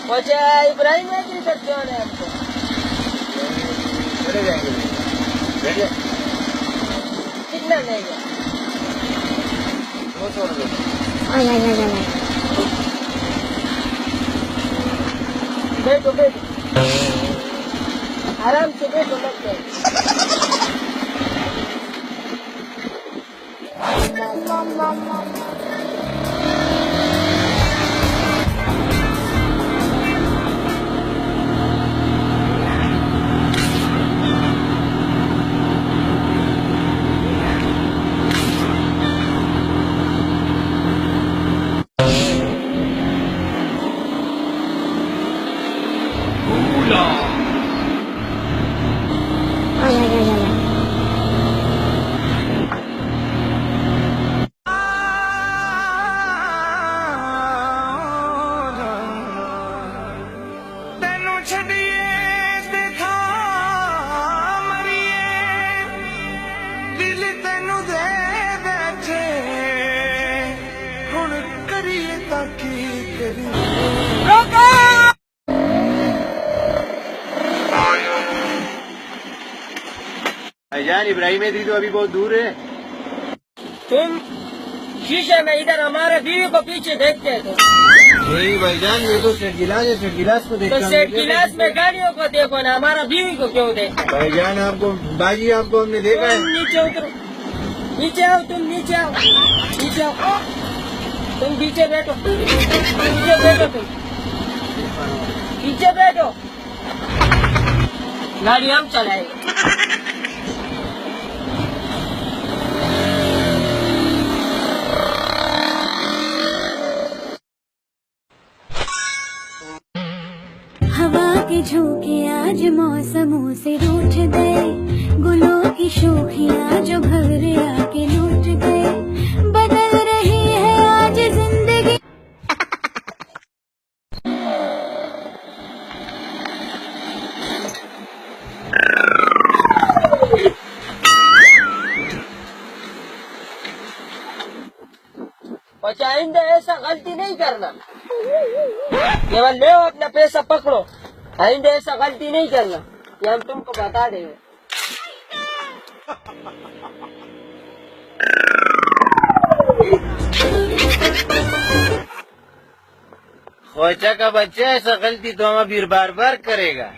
Ibrahim agriculture क्यों है हमको चले जाएंगे कितना लेंगे 200 रुपये बैठो बैठो आराम से बैठो मत भाईजान इब्राहिम एग्री तो अभी बहुत दूर है। तुम शीशे में इधर हमारे बीवी को पीछे देखते थे। नहीं भाईजान ये तो सेठ गिलास है, सेठ गिलास को देखता तो सेठ गिलास में गाड़ियों को देखो ना, हमारा बीवी को क्यों देखते? भाईजान आपको बाजी आपको हमने देखा है। तुम नीचे उतरो, नीचे आओ, तुम नीचे आओ, नीचे आओ, तुम पीछे बैठो, पीछे बैठो, तुम पीछे बैठो, गाड़ी हम चलाएंगे। हवा के झोंके आज मौसमों से रूठ गए, गुलों की शोखियाँ जो भवरे आके लूट गए, बदल रही है आज जिंदगी। बच्चा आइंदा ऐसा गलती नहीं करना, केवल ले अपना पैसा पकड़ो, आइंदा ऐसा गलती नहीं करना, ये हम तुमको बता देंगे। खोचा का बच्चा ऐसा गलती तो हम अभी बार बार करेगा।